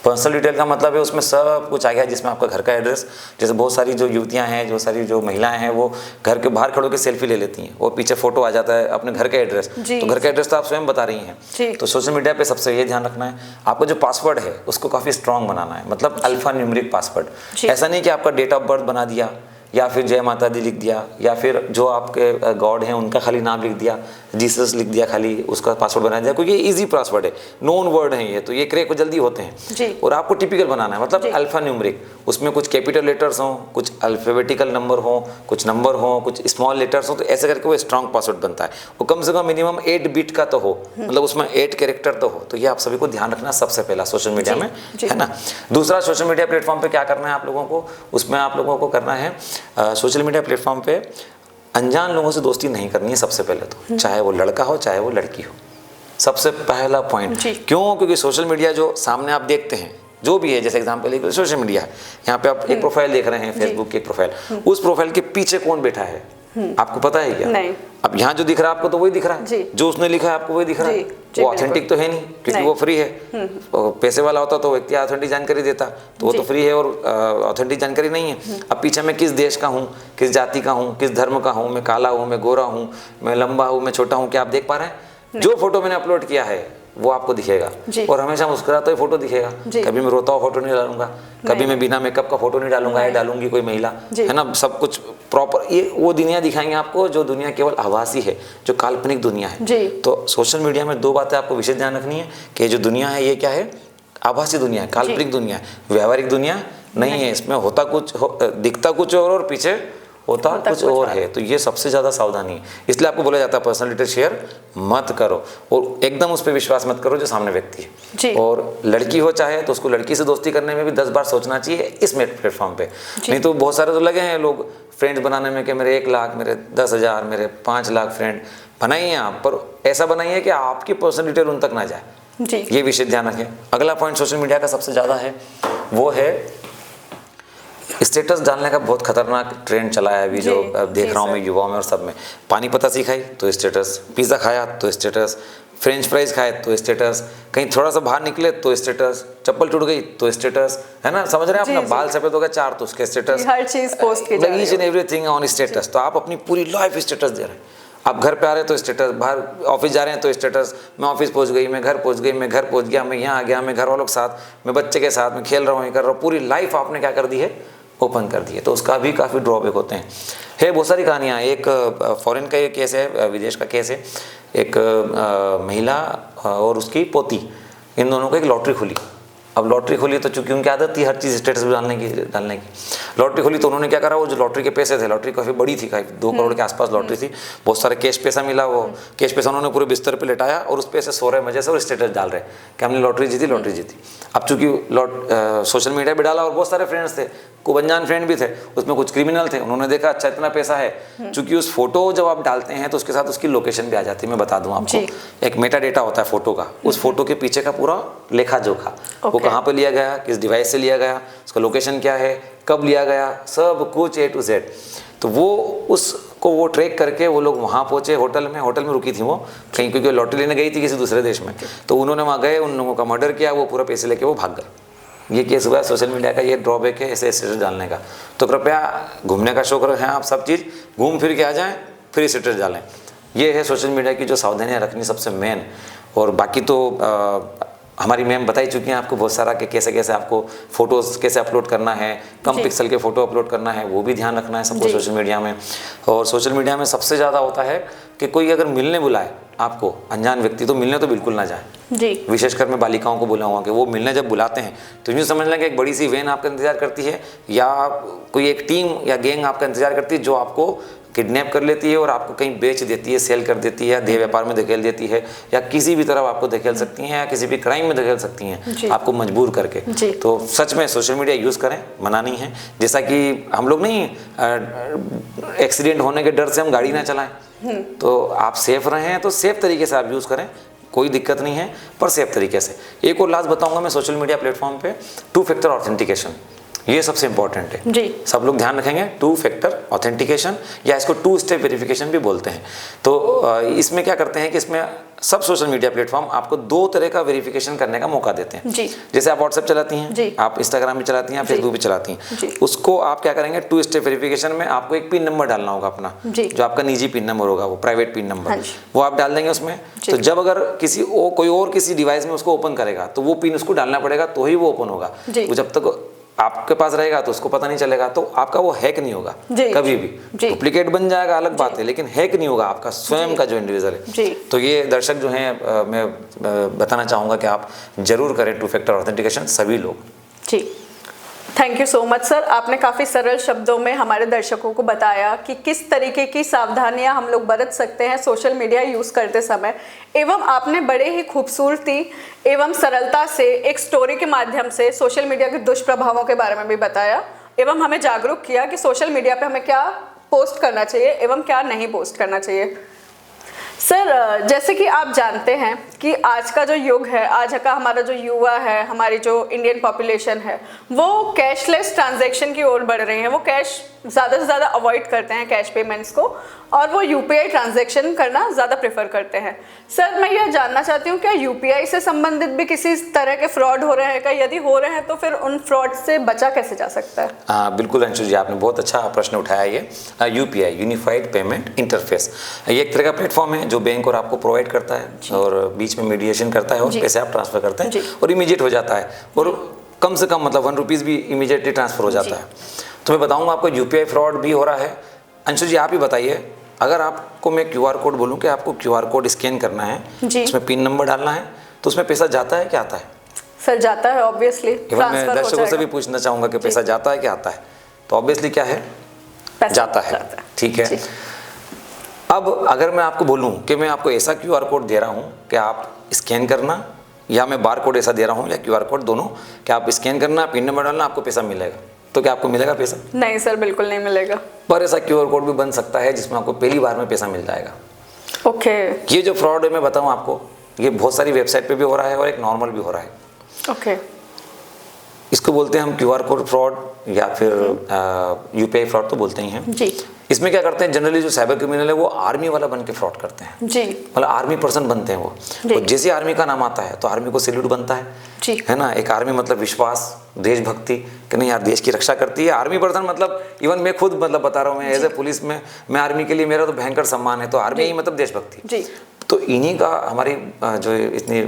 पर्सनल डिटेल का मतलब है उसमें सब कुछ आ गया, जिसमें आपका घर का एड्रेस, जैसे बहुत सारी जो युवतियां हैं, जो सारी जो महिलाएं हैं, वो घर के बाहर खड़ो के सेल्फी ले लेती हैं, वो पीछे फोटो आ जाता है अपने घर का एड्रेस, तो घर का एड्रेस तो आप स्वयं बता रही हैं। तो सोशल मीडिया पे सबसे ये ध्यान रखना है, आपका जो पासवर्ड है उसको काफ़ी स्ट्रॉन्ग बनाना है, मतलब अल्फा न्यूमेरिक पासवर्ड। ऐसा नहीं कि आपका डेट ऑफ बर्थ बना दिया या फिर जय माता दी लिख दिया या फिर जो आपके गॉड हैं उनका खाली नाम लिख दिया, जीसस लिख दिया, खाली उसका पासवर्ड बना दिया, क्योंकि ये इजी पासवर्ड है, नोन वर्ड है ये, तो ये क्रैक जल्दी होते हैं। और आपको टिपिकल बनाना है, मतलब अल्फा न्यूमेरिक, उसमें कुछ कैपिटल लेटर्स हों, कुछ अल्फाबेटिकल नंबर हों, कुछ नंबर हों, कुछ स्मॉल लेटर्स हों, तो ऐसे करके वो स्ट्रॉन्ग पासवर्ड बनता है। वो कम से कम मिनिमम 8 बिट का तो हो, मतलब उसमें 8 कैरेक्टर तो हो। तो ये आप सभी को ध्यान रखना सबसे पहला सोशल मीडिया में, है ना। दूसरा, सोशल मीडिया प्लेटफॉर्म पे क्या करना है आप लोगों को, उसमें आप लोगों को करना है सोशल मीडिया प्लेटफॉर्म पे अनजान लोगों से दोस्ती नहीं करनी है सबसे पहले तो, चाहे वो लड़का हो चाहे वो लड़की हो, सबसे पहला पॉइंट। क्यों? क्योंकि सोशल मीडिया जो सामने आप देखते हैं, जो भी है, जैसे एग्जांपल एक सोशल मीडिया है, यहाँ पे आप एक प्रोफाइल देख रहे हैं, फेसबुक की एक प्रोफाइल, उस प्रोफाइल के पीछे कौन बैठा है आपको पता है क्या? नहीं। अब यहाँ जो दिख रहा है आपको तो वही दिख रहा है, जो उसने लिखा है आपको वही दिख रहा है, वो ऑथेंटिक तो है नहीं, क्योंकि वो फ्री है। पैसे वाला होता तो व्यक्ति ऑथेंटिक जानकारी देता, तो वो तो फ्री है और ऑथेंटिक जानकारी नहीं है। अब पीछे मैं किस देश का हूँ, किस जाति का हूँ, किस धर्म का हूँ, मैं काला हूँ, मैं गोरा हूँ, मैं लंबा हूँ, मैं छोटा हूँ, क्या आप देख पा रहे हैं? जो फोटो मैंने अपलोड किया है वो आपको दिखेगा, और हमेशा मुस्कुराता हुआ फोटो दिखेगा। कभी मैं रोता हुआ फोटो नहीं डालूंगा, कभी मैं बिना मेकअप का फोटो नहीं डालूंगा, या डालूंगी कोई महिला, है ना, सब कुछ प्रॉपर। ये वो दुनिया दिखाएंगे आपको जो दुनिया केवल आभासी है, जो काल्पनिक दुनिया है। तो सोशल मीडिया में 2 बातें आपको विशेष ध्यान रखनी है कि जो दुनिया है ये क्या है, आभासी दुनिया है, काल्पनिक दुनिया है, व्यावहारिक दुनिया नहीं है। इसमें होता कुछ दिखता कुछ और पीछे होता कुछ और है। तो ये सबसे ज़्यादा सावधानी है, इसलिए आपको बोला जाता है पर्सनल डिटेल शेयर मत करो, और एकदम उस पर विश्वास मत करो जो सामने व्यक्ति है। और लड़की हो चाहे तो उसको लड़की से दोस्ती करने में भी 10 बार सोचना चाहिए इस प्लेटफॉर्म पे। नहीं तो बहुत सारे तो लगे हैं लोग फ्रेंड्स बनाने में कि मेरे 1 लाख, मेरे 10,000, मेरे 5 लाख फ्रेंड बनाइए आप, पर ऐसा बनाइए कि आपकी पर्सनल डिटेल उन तक ना जाए। ये विशेष ध्यान रखें। अगला पॉइंट सोशल मीडिया का सबसे ज़्यादा है, वो है स्टेटस डालने का। बहुत खतरनाक ट्रेंड चला है अभी, जो देख रहा हूँ मैं युवाओं में और सब में। पानी पता सीखाई तो स्टेटस, पिज़्ज़ा खाया तो स्टेटस, फ्रेंच फ्राइज खाए तो स्टेटस, कहीं थोड़ा सा बाहर निकले तो स्टेटस, चप्पल टूट गई तो स्टेटस, है ना, समझ रहे हैं अपना, बाल सफेद हो गया 4 तो उसके स्टेटस, हर चीज पोस्ट की जा रही है, each and everything on status. तो आप अपनी पूरी लाइफ स्टेटस दे रहे हैं। आप घर पे आ रहे हैं तो स्टेटस, बाहर ऑफिस जा रहे हैं तो स्टेटस, मैं ऑफिस पहुंच गई, मैं घर पहुंच गई, मैं घर पहुंच गया, मैं यहाँ आ गया, मैं घर वालों के साथ, मैं बच्चे के साथ, मैं खेल रहा हूँ, ये कर रहा हूँ, पूरी लाइफ आपने क्या कर दी है, ओपन कर दी है। तो उसका भी काफ़ी ड्रॉबैक होते हैं। बहुत सारी कहानियाँ। एक फॉरेन का ये केस है, विदेश का केस है। एक महिला और उसकी पोती, इन दोनों को एक लॉटरी खुली। अब लॉटरी खोली तो चूंकि उनकी आदत थी हर चीज़ स्टेटस पे डालने की लॉटरी खोली तो उन्होंने क्या करा, वो जो लॉटरी के पैसे थे, लॉटरी काफ़ी बड़ी थी, 2 करोड़ के आसपास लॉटरी थी, बहुत सारे कैश पैसा मिला, वो कैश पैसा उन्होंने पूरे बिस्तर पे लेटाया और उस पैसे सो रहे मजे से और स्टेटस डाल रहे कि हमने लॉटरी जीती, लॉटरी जीती। अब चूंकि सोशल मीडिया पे डाला और बहुत सारे फ्रेंड्स थे, खूब अनजान फ्रेंड भी थे, उसमें कुछ क्रिमिनल थे, उन्होंने देखा अच्छा इतना पैसा है, चूंकि उस फोटो जब आप डालते हैं तो उसके साथ उसकी लोकेशन भी आ जाती है। मैं बता दूं आपको, एक मेटा डेटा होता है फोटो का, उस फोटो के पीछे का पूरा लेखा जोखा, वो कहाँ पे लिया गया, किस डिवाइस से लिया गया, उसका लोकेशन क्या है, कब लिया गया, सब कुछ A to Z। तो वो उसको वो ट्रैक करके वो लोग वहाँ पहुँचे, होटल में रुकी थी वो कहीं, क्योंकि लॉटरी लेने गई थी किसी दूसरे देश में, तो उन्होंने वहाँ गए, उन लोगों का मर्डर किया, वो पूरा पैसे लेके वो भाग गए। ये केस हुआ। सोशल मीडिया का ये ड्रॉबैक है ऐसे स्टेटस डालने का। तो कृपया घूमने का शौक रखें आप, सब चीज़ घूम फिर के आ जाएँ, फिर स्टेटस डालें। ये है सोशल मीडिया की जो सावधानियाँ रखनी सबसे मेन। और बाकी तो हमारी मैम बताई चुकी हैं आपको बहुत सारा कि कैसे कैसे आपको फ़ोटोज़ कैसे अपलोड करना है, कम पिक्सल के फ़ोटो अपलोड करना है, वो भी ध्यान रखना है सबको सोशल मीडिया में। और सोशल मीडिया में सबसे ज़्यादा होता है कि कोई अगर मिलने बुलाए आपको, अनजान व्यक्ति, तो मिलने तो बिल्कुल ना जाए जी। विशेषकर मैं बालिकाओं को बोला हुआ कि वो मिलने जब बुलाते हैं तो यूँ समझ लें कि एक बड़ी सी वैन आपका इंतज़ार करती है, या कोई एक टीम या गैंग आपका इंतज़ार करती है जो आपको किडनैप कर लेती है और आपको कहीं बेच देती है, सेल कर देती है, देह व्यापार में धकेल देती है, या किसी भी तरफ आपको धकेल सकती हैं, या किसी भी क्राइम में धकेल सकती हैं आपको मजबूर करके। तो सच में सोशल मीडिया यूज़ करें, मना नहीं है। जैसा कि हम लोग नहीं एक्सीडेंट होने के डर से हम गाड़ी ना चलाएं, तो आप सेफ रहें तो सेफ तरीके से आप यूज़ करें, कोई दिक्कत नहीं है, पर सेफ तरीके से। एक और लास्ट बताऊंगा मैं सोशल मीडिया प्लेटफॉर्म पे, 2 फैक्टर ऑथेंटिकेशन, ये सबसे इंपॉर्टेंट है जी। सब लोग ध्यान रखेंगे, 2 फैक्टर ऑथेंटिकेशन, या इसको 2 स्टेप वेरिफिकेशन भी बोलते हैं। तो इसमें क्या करते हैं कि इसमें सब सोशल मीडिया प्लेटफॉर्म आपको 2 तरह का वेरिफिकेशन करने का मौका देते हैं जी। जैसे आप व्हाट्सएप चलाती हैं, आप इंस्टाग्राम भी चलाती हैं, फेसबुक भी चलाती हैं, उसको आप क्या करेंगे, 2 स्टेप वेरिफिकेशन में आपको एक पिन नंबर डालना होगा अपना, जो आपका निजी पिन नंबर होगा, वो प्राइवेट पिन नंबर, वो आप डाल देंगे उसमें। तो जब अगर कोई और किसी डिवाइस में उसको ओपन करेगा तो वो पिन उसको डालना पड़ेगा, तो ही वो ओपन होगा। वो जब तक आपके पास रहेगा तो उसको पता नहीं चलेगा, तो आपका वो हैक नहीं होगा कभी भी। डुप्लीकेट बन जाएगा अलग बात है, लेकिन हैक नहीं होगा आपका स्वयं का जो इंडिविजुअल है। तो ये दर्शक जो हैं मैं बताना चाहूँगा कि आप जरूर करें 2 फैक्टर ऑथेंटिकेशन, सभी लोग जी। Thank you so much sir, आपने काफ़ी सरल शब्दों में हमारे दर्शकों को बताया कि किस तरीके की सावधानियां हम लोग बरत सकते हैं सोशल मीडिया यूज़ करते समय, एवं आपने बड़े ही खूबसूरती एवं सरलता से एक स्टोरी के माध्यम से सोशल मीडिया के दुष्प्रभावों के बारे में भी बताया, एवं हमें जागरूक किया कि सोशल मीडिया पे हमें क्या पोस्ट करना चाहिए एवं क्या नहीं पोस्ट करना चाहिए। सर, जैसे कि आप जानते हैं कि आज का जो युग है, आज का हमारा जो युवा है, हमारी जो इंडियन पॉपुलेशन है, वो कैशलेस ट्रांजैक्शन की ओर बढ़ रही है। वो कैश ज़्यादा से ज़्यादा अवॉइड करते हैं, कैश पेमेंट्स को, और वो यूपीआई ट्रांजैक्शन करना ज़्यादा प्रेफर करते हैं। सर, मैं यह जानना चाहती हूँ क्या यूपीआई से संबंधित भी किसी तरह के फ्रॉड हो रहे हैं क्या? यदि हो रहे हैं तो फिर उन फ्रॉड से बचा कैसे जा सकता है? बिल्कुल अंशु जी, आपने बहुत अच्छा प्रश्न उठाया। ये यूपीआई, यूनिफाइड पेमेंट इंटरफेस, ये एक तरह का प्लेटफॉर्म है जो बैंक और आपको प्रोवाइड करता है, और बीच में मीडिएशन करता है, और पैसे आप ट्रांसफर करते हैं और इमीडिएट हो जाता है, और कम से कम मतलब 1 रुपीज़ भी इमीडिएटली ट्रांसफर हो जाता है। तो मैं बताऊंगा आपको यूपीआई फ्रॉड भी हो रहा है। अंशु जी, आप ही बताइए, अगर आपको मैं क्यूआर कोड बोलूं कि आपको क्यूआर कोड स्कैन करना है, उसमें पिन नंबर डालना है, तो उसमें पैसा जाता है क्या आता है? सर, जाता है ऑब्वियसली। मैं दर्शकों से भी पूछना चाहूंगा कि पैसा जाता है क्या आता है? तो ऑब्वियसली क्या है, जाता है। ठीक है। अब अगर मैं आपको बोलूं कि मैं आपको ऐसा क्यूआर कोड दे रहा हूं कि आप स्कैन करना, या मैं बार कोड ऐसा दे रहा हूं या क्यूआर कोड, दोनों, कि आप स्कैन करना, पिन नंबर डालना, आपको पैसा मिलेगा, तो क्या आपको मिलेगा पैसा? नहीं सर, बिल्कुल नहीं मिलेगा। पर ऐसा क्यूआर कोड भी बन सकता है जिसमें आपको पहली बार में पैसा मिल जाएगा। ओके। ये जो फ्रॉड है मैं बताऊं आपको, ये बहुत सारी वेबसाइट पे भी हो रहा है और एक नॉर्मल भी हो रहा है। ओके। इसको बोलते हैं हम क्यूआर कोड फ्रॉड, या फिर यूपीआई फ्रॉड तो बोलते ही हैं जी। इसमें क्या करते हैं, जनरली जो साइबर क्रिमिनल है वो आर्मी वाला बन के फ्रॉड करते हैं जी, मतलब आर्मी पर्सन बनते हैं वो। तो जैसे आर्मी का नाम आता है तो आर्मी को सैल्यूट बनता है जी, है ना। एक आर्मी मतलब विश्वास, देशभक्ति, कि नहीं यार देश की रक्षा करती है। आर्मी पर्सन मतलब इवन मैं खुद मतलब बता रहा हूँ, मैं एज ए पुलिस में मैं आर्मी के लिए मेरा तो भयंकर सम्मान है। तो आर्मी ही मतलब देशभक्ति जी। तो इन्हीं का हमारी जो इतनी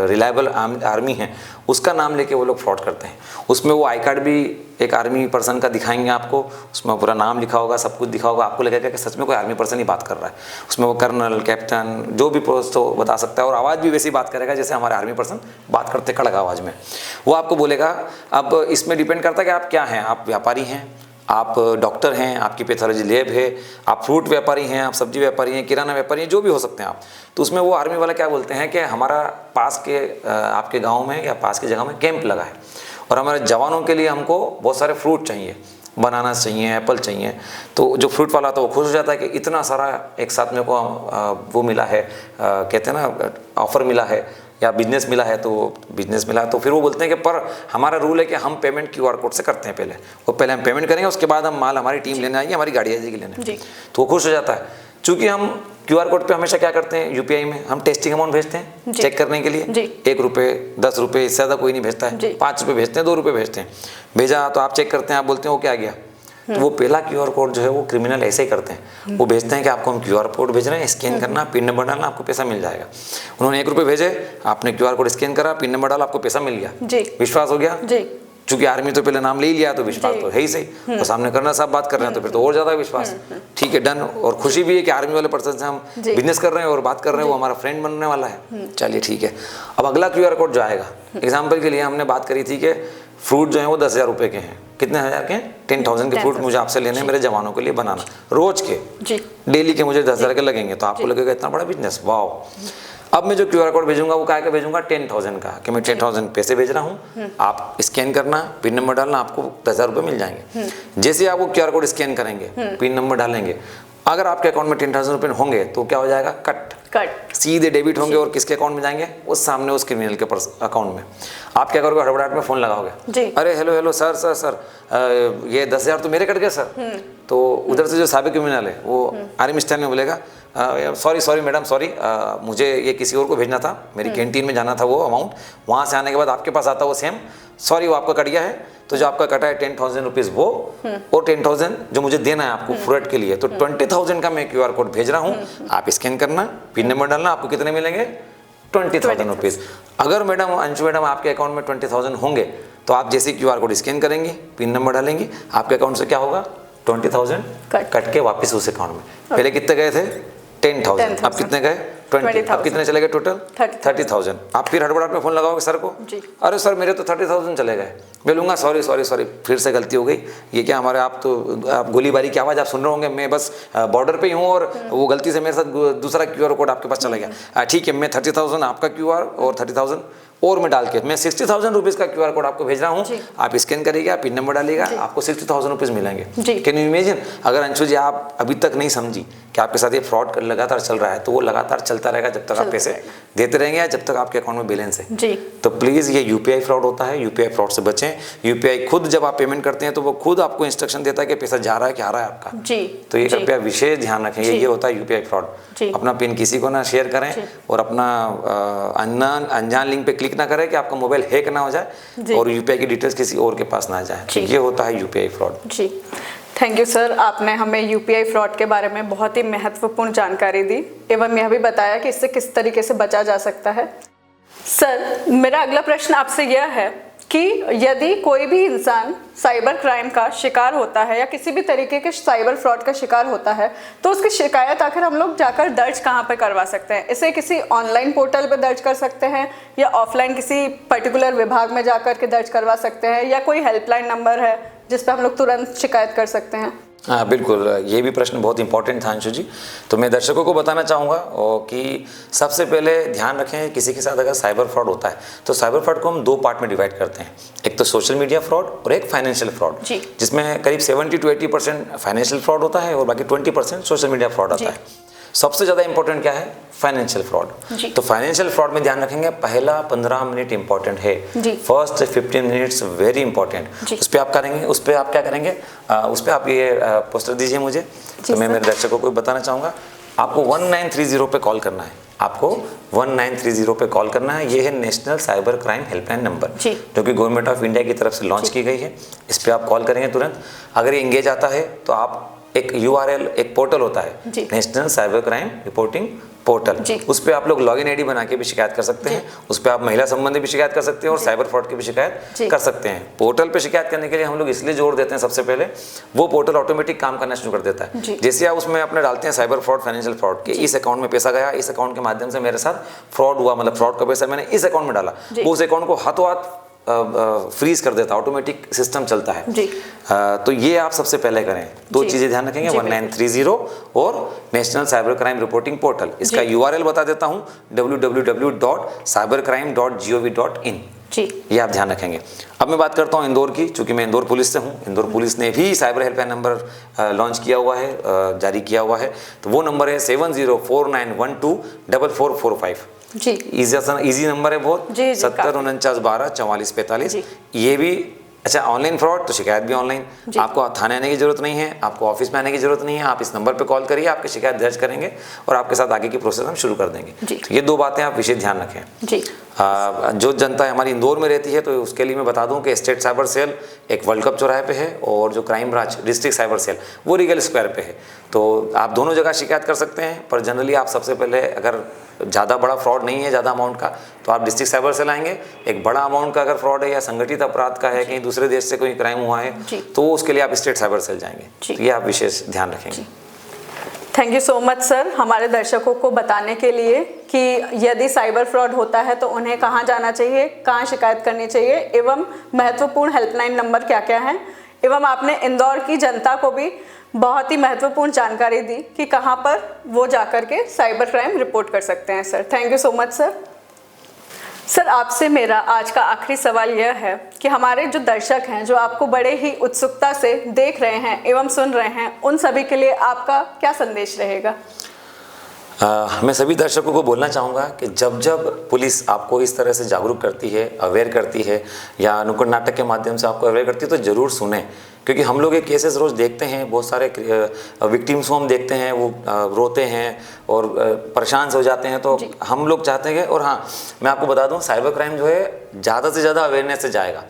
रिलायबल आर्मी है उसका नाम लेके वो लोग फ्रॉड करते हैं। उसमें वो आई कार्ड भी एक आर्मी पर्सन का दिखाएंगे आपको, उसमें पूरा नाम लिखा होगा, सब कुछ दिखा होगा, आपको लगेगा कि सच में कोई आर्मी पर्सन ही बात कर रहा है। उसमें वो कर्नल, कैप्टन, जो भी पोस्ट हो बता सकता है, और आवाज़ भी वैसी बात करेगा जैसे हमारे आर्मी पर्सन बात करते कड़क आवाज़ में वो आपको बोलेगा। अब इसमें डिपेंड करता है कि आप क्या हैं, आप व्यापारी हैं, आप डॉक्टर हैं, आपकी पैथोलॉजी लैब है, आप फ्रूट व्यापारी हैं, आप सब्जी व्यापारी हैं, किराना व्यापारी हैं, जो भी हो सकते हैं आप। तो उसमें वो आर्मी वाला क्या बोलते हैं कि हमारा पास के आपके गांव में या पास की जगह में कैंप लगा है और हमारे जवानों के लिए हमको बहुत सारे फ्रूट चाहिए, बनाना चाहिए, एप्पल चाहिए। तो जो फ्रूट वाला था वो खुश हो जाता है कि इतना सारा एक साथ में को वो मिला है, कहते हैं ना ऑफर मिला है या बिजनेस मिला है, तो बिजनेस मिला है। तो फिर वो बोलते हैं कि पर हमारा रूल है कि हम पेमेंट क्यूआर कोड से करते हैं पहले हम पेमेंट करेंगे, उसके बाद हम माल हमारी टीम लेने आएगी, हमारी गाड़ी आएगी लेने। तो वो खुश हो जाता है। चूँकि हम क्यूआर कोड पे हमेशा क्या करते हैं, यूपीआई में हम टेस्टिंग अमाउंट भेजते हैं चेक करने के लिए, 1 रुपये 10 रुपये, इससे ज़्यादा कोई नहीं भेजता है, 5 रुपये भेजते हैं, 2 रुपये भेजते हैं। भेजा तो आप चेक करते हैं, आप बोलते हैं वो क्या गया। तो वो पहला क्यूआर कोड जो है वो क्रिमिनल ऐसे ही करते हैं, वो भेजते हैं कि आपको हम क्यूआर कोड भेज रहे हैं, स्कैन करना, पिन नंबर डालना, आपको पैसा मिल जाएगा। उन्होंने 1 रुपये भेजे, आपने क्यूआर कोड स्कैन करा, पिन नंबर डाला, आपको पैसा मिल गया, विश्वास हो गया। चूंकि आर्मी तो पहले नाम ले ही लिया तो विश्वास तो है ही सही, तो सामने करना साहब बात कर रहे हैं तो फिर तो और ज़्यादा विश्वास। ठीक है, डन। और खुशी भी है कि आर्मी वाले पर्सन से हम बिजनेस कर रहे हैं और बात कर रहे हैं, वो हमारा फ्रेंड बनने वाला है। चलिए ठीक है। अब अगला क्यूआर कोड जो आएगा, एग्जाम्पल के लिए हमने बात करी थी कि फ्रूट जो है वो 10,000 रुपये के हैं, कितने हजार के? 10,000 के फ्रूट मुझे आपसे लेने हैं मेरे जवानों के लिए बनाना, रोज के जी, डेली के मुझे 10,000 के लगेंगे, तो आपको लगेगा इतना बड़ा बिजनेस, वाह। अब मैं जो QR कोड भेजूंगा वो क्या भेजूंगा? 10,000 का, कि मैं 10,000 पैसे भेज रहा हूँ, आप स्कैन करना, पिन नंबर डालना, आपको 10,000 रुपये मिल जाएंगे। जैसे आप वो QR कोड स्कैन करेंगे, पिन नंबर डालेंगे, अगर आपके अकाउंट में 10,000 रुपये होंगे तो क्या हो जाएगा? कट सीधे डेबिट होंगे और किसके अकाउंट में जाएंगे? उस सामने उस क्रिमिनल के अकाउंट में। आप क्या करोगे? हड़बड़ाहट में फोन लगाओगे, अरे hello hello sir sir sir ये 10,000 तो मेरे कट गए सर। तो उधर से जो साबिक क्रिमिनल है वो आर्मी स्टाइल में बोलेगा, सॉरी सॉरी मैडम सॉरी, मुझे ये किसी और को भेजना था, मेरी कैंटीन में जाना था वो अमाउंट, वहाँ से आने के बाद आपके पास आता वो सेम, सॉरी वो आपका कट गया है। तो जो आपका कटा है 10,000 रुपीज़ वो, और 10,000 जो मुझे देना है आपको फ्रूट के लिए, तो 20,000 का मैं QR कोड भेज रहा हूँ, आप स्कैन करना, पिन नंबर डालना, आपको कितने मिलेंगे? 20,000 रुपीज़। अगर मैडम अंशु मैडम आपके अकाउंट में 20,000 होंगे तो आप जैसे QR कोड स्कैन करेंगे, पिन नंबर डालेंगे, आपके अकाउंट से क्या होगा? 20,000 कट के वापस उस अकाउंट में। पहले कितने गए थे? 10,000, अब कितने गए? 20,000। अब कितने चले गए टोटल? 30,000। आप फिर हड़बड़ाहट में फोन लगाओगे सर को, अरे सर मेरे तो 30,000 चले गए। मैं लूँगा सॉरी सॉरी सॉरी, फिर से गलती हो गई, ये क्या हमारे, आप गोलीबारी की आवाज़ आप सुन रहे होंगे, मैं बस बॉर्डर पे ही हूँ और वो गलती से मेरे साथ दूसरा QR कोड आपके पास चला गया। ठीक है, मैं 30,000 आपका QR और 30,000 और मैं डाल के मैं 60,000 रुपीज़ का QR कोड आपको भेज रहा हूँ, आप स्कैन करिएगा, पिन नंबर डालिएगा, आपको 60,000 रुपीज़ मिलेंगे। Can you imagine? अगर अंशु जी आप अभी तक नहीं समझी कि आपके साथ ये फ्रॉड लगातार चल रहा है, तो वो लगातार चलता रहेगा जब तक आप पैसे देते रहेंगे या जब तक आपके अकाउंट में बैलेंस है जी। तो प्लीज़ ये UPI फ्रॉड होता है, UPI फ्रॉड से बचें। UPI खुद जब आप पेमेंट करते हैं तो वो खुद आपको इंस्ट्रक्शन देता है कि पैसा जा रहा है कि आ रहा है आपका जी। तो ये कृपया विशेष ध्यान रखें, ये होता है UPI फ्रॉड। अपना पिन किसी को ना शेयर करें और अपना अनजान लिंक पे क्लिक ना करें कि आपका मोबाइल हैक ना हो जाए और UPI की डिटेल्स किसी और के पास ना जाए। तो ये होता है UPI फ्रॉड जी। थैंक यू सर, आपने हमें UPI फ्रॉड के बारे में बहुत ही महत्वपूर्ण जानकारी दी एवं यह भी बताया कि इससे किस तरीके से बचा जा सकता है। सर, मेरा अगला प्रश्न आपसे यह है कि यदि कोई भी इंसान साइबर क्राइम का शिकार होता है या किसी भी तरीके के साइबर फ्रॉड का शिकार होता है तो उसकी शिकायत आखिर हम लोग जाकर दर्ज कहाँ पर करवा सकते हैं? इसे किसी ऑनलाइन पोर्टल पर दर्ज कर सकते हैं या ऑफलाइन किसी पर्टिकुलर विभाग में जाकर के दर्ज करवा सकते हैं या कोई हेल्पलाइन नंबर है जिस पर हम लोग तुरंत शिकायत कर सकते हैं? हाँ बिल्कुल, ये भी प्रश्न बहुत इंपॉर्टेंट था अंशु जी। तो मैं दर्शकों को बताना चाहूँगा कि सबसे पहले ध्यान रखें, किसी के साथ अगर साइबर फ्रॉड होता है तो साइबर फ्रॉड को हम दो पार्ट में डिवाइड करते हैं, एक तो सोशल मीडिया फ्रॉड और एक फाइनेंशियल फ्रॉड, जिसमें करीब 70 to 80% फाइनेंशियल फ्रॉड होता है और बाकी 20% सोशल मीडिया फ्रॉड आता है। सबसे ज़्यादा इंपॉर्टेंट क्या है? Financial fraud. तो फाइनेंशियल फ्रॉड में ध्यान रखेंगे, पहला 15 मिनट इंपॉर्टेंट है, फर्स्ट 15 मिनट्स वेरी इंपॉर्टेंट। उस पर आप करेंगे, उस पर आप क्या करेंगे, उस पर आप ये पोस्टर दीजिए मुझे, तो मैं मेरे दर्शकों को बताना चाहूँगा। आपको 1930 पे कॉल करना है, आपको 1930 पे कॉल करना है। ये है national cyber crime helpline number जो कि गवर्नमेंट ऑफ इंडिया की तरफ से लॉन्च की गई है। इस पर आप कॉल करेंगे तुरंत। अगर ये इंगेज आता है तो आप एक URL, एक पोर्टल होता है national cyber crime reporting portal, उस पर आप लोग लॉगिन ID बना के भी शिकायत कर सकते हैं। उस पर आप महिला संबंधी भी शिकायत कर सकते हैं और साइबर फ्रॉड की भी शिकायत कर सकते हैं। पोर्टल पे शिकायत करने के लिए हम लोग इसलिए जोर देते हैं, सबसे पहले वो पोर्टल ऑटोमेटिक काम करना शुरू कर देता है। जैसे आप उसमें अपने डालते हैं साइबर फ्रॉड, फाइनेंशियल फ्रॉड के इस अकाउंट में पैसा गया, इस अकाउंट के माध्यम से मेरे साथ फ्रॉड हुआ, मतलब फ्रॉड का पैसा मैंने इस अकाउंट में डाला, वो उस अकाउंट को हाथों हाथ फ्रीज कर देता है, ऑटोमेटिक सिस्टम चलता है। तो ये आप सबसे पहले करें, दो चीजें ध्यान रखेंगे, 1930 और national cyber crime reporting portal. इसका URL बता देता हूं, www.cybercrime.gov.in। ये आप ध्यान रखेंगे। अब मैं बात करता हूं इंदौर की, चूंकि मैं इंदौर पुलिस से हूं। इंदौर पुलिस ने भी साइबर हेल्पलाइन नंबर लॉन्च किया हुआ है, जारी किया हुआ है। तो वो नंबर है 7049124445 जी। इजी नंबर है बहुत, 7049124445। ये भी अच्छा, ऑनलाइन फ्रॉड तो शिकायत भी ऑनलाइन, आपको थाने आने की जरूरत नहीं है, आपको ऑफिस में आने की जरूरत नहीं है, आप इस नंबर पे कॉल करिए, आपकी शिकायत दर्ज करेंगे और आपके साथ आगे की प्रोसेस हम शुरू कर देंगे। तो ये दो बातें आप विशेष ध्यान रखें जी। जो जनता हमारी इंदौर में रहती है तो उसके लिए मैं बता दूं कि स्टेट साइबर सेल एक वर्ल्ड कप चौराहे पे है और जो crime branch district cyber cell वो रीगल स्क्वायर पे है। तो आप दोनों जगह शिकायत कर सकते हैं, पर जनरली आप सबसे पहले, अगर ज़्यादा बड़ा फ्रॉड नहीं है ज़्यादा अमाउंट का, तो आप डिस्ट्रिक्ट साइबर सेल आएंगे। एक बड़ा अमाउंट का अगर फ्रॉड है या संगठित अपराध का है, कहीं दूसरे देश से कोई क्राइम हुआ है, तो उसके लिए आप स्टेट साइबर सेल जाएंगे। तो ये आप विशेष ध्यान रखेंगे। Thank you so much sir, हमारे दर्शकों को बताने के लिए कि यदि साइबर फ्रॉड होता है तो उन्हें कहाँ जाना चाहिए, कहाँ शिकायत करनी चाहिए एवं महत्वपूर्ण हेल्पलाइन नंबर क्या क्या हैं, एवं आपने इंदौर की जनता को भी बहुत ही महत्वपूर्ण जानकारी दी कि कहां पर वो जाकर के साइबर क्राइम रिपोर्ट कर सकते हैं। Sir, thank you so much sir. Sir, आपसे मेरा आज का आखिरी सवाल यह है कि हमारे जो दर्शक हैं, जो आपको बड़े ही उत्सुकता से देख रहे हैं एवं सुन रहे हैं, उन सभी के लिए आपका क्या संदेश रहेगा? मैं सभी दर्शकों को बोलना चाहूँगा कि जब जब पुलिस आपको इस तरह से जागरूक करती है, अवेयर करती है या नुक्कड़ नाटक के माध्यम से आपको अवेयर करती है, तो ज़रूर सुने। क्योंकि हम लोग ये केसेस रोज़ देखते हैं, बहुत सारे विक्टिम्स को हम देखते हैं, वो रोते हैं और परेशान हो जाते हैं। तो हम लोग चाहते हैं और हाँ, मैं आपको बता दूँ, साइबर क्राइम जो है ज़्यादा से ज़्यादा अवेयरनेस से जाएगा।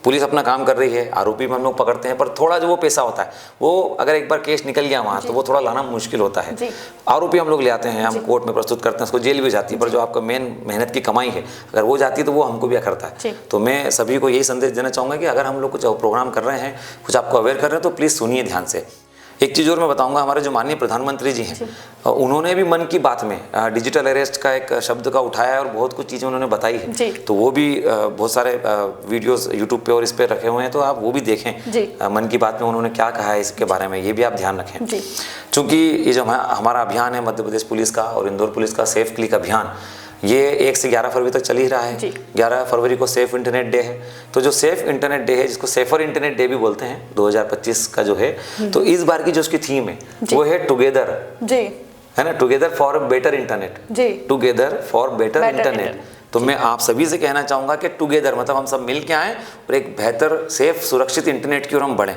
पुलिस अपना काम कर रही है, आरोपी में हम लोग पकड़ते हैं, पर थोड़ा जो वो पैसा होता है, वो अगर एक बार केस निकल गया वहाँ, तो वो थोड़ा लाना मुश्किल होता है। आरोपी हम लोग ले आते हैं, हम कोर्ट में प्रस्तुत करते हैं, उसको जेल भी जाती है, पर जो आपका मेन मेहनत की कमाई है, अगर वो जाती है तो वो हमको भी अखरता है। तो मैं सभी को यही संदेश देना चाहूँगा कि अगर हम लोग कुछ प्रोग्राम कर रहे हैं, कुछ आपको अवेयर कर रहे हैं, तो प्लीज़ सुनिए ध्यान से। एक चीज़ और मैं बताऊंगा, हमारे जो माननीय प्रधानमंत्री जी हैं, उन्होंने भी मन की बात में डिजिटल अरेस्ट का एक शब्द का उठाया है और बहुत कुछ चीज़ें उन्होंने बताई है। तो वो भी बहुत सारे वीडियोस यूट्यूब पे और इस पे रखे हुए हैं, तो आप वो भी देखें। मन की बात में उन्होंने क्या कहा है इसके बारे में, ये भी आप ध्यान रखें। चूँकि ये जो हमारा अभियान है मध्य प्रदेश पुलिस का और इंदौर पुलिस का सेफ क्लिक अभियान, ये 1 से 11 फरवरी तक चल ही रहा है। 11 फरवरी को सेफ इंटरनेट डे है। तो जो सेफ इंटरनेट डे है, जिसको सेफर इंटरनेट डे भी बोलते हैं, 2025 का जो है, तो इस बार की जो उसकी थीम है वो है टुगेदर, है ना, together for better internet, together for better internet. तो मैं आप सभी से कहना चाहूँगा कि टुगेदर मतलब हम सब मिल के आएँ और एक बेहतर, सेफ, सुरक्षित इंटरनेट की ओर हम बढ़ें।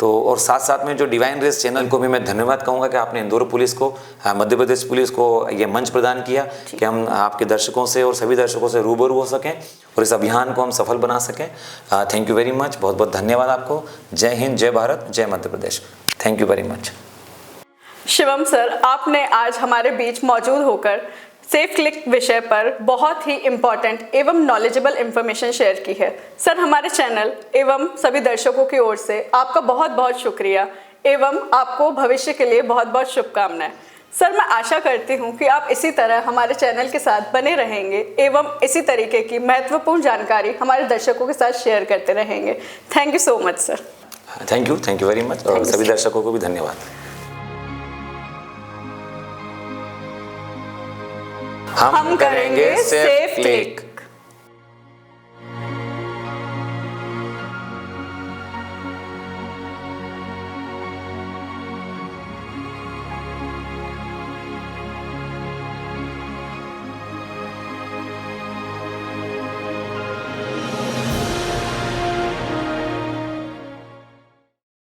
तो और साथ साथ में जो डिवाइन रेस चैनल को भी मैं धन्यवाद कहूँगा कि आपने इंदौर पुलिस को, मध्य प्रदेश पुलिस को ये मंच प्रदान किया कि हम आपके दर्शकों से और सभी दर्शकों से रूबरू हो सकें और इस अभियान को हम सफल बना सकें। थैंक यू वेरी मच, बहुत बहुत धन्यवाद आपको। जय हिंद, जय भारत, जय Madhya Pradesh. Thank you very much. Shivam sir, आपने आज हमारे बीच मौजूद होकर सेफ क्लिक विषय पर बहुत ही इम्पॉर्टेंट एवं नॉलेजेबल इंफॉर्मेशन शेयर की है। सर, हमारे चैनल एवं सभी दर्शकों की ओर से आपका बहुत बहुत शुक्रिया एवं आपको भविष्य के लिए बहुत बहुत शुभकामनाएं। सर, मैं आशा करती हूं कि आप इसी तरह हमारे चैनल के साथ बने रहेंगे एवं इसी तरीके की महत्वपूर्ण जानकारी हमारे दर्शकों के साथ शेयर करते रहेंगे। Thank you so much sir. Thank you very much और सभी दर्शकों को भी धन्यवाद। हम करेंगे सेफ क्लिक।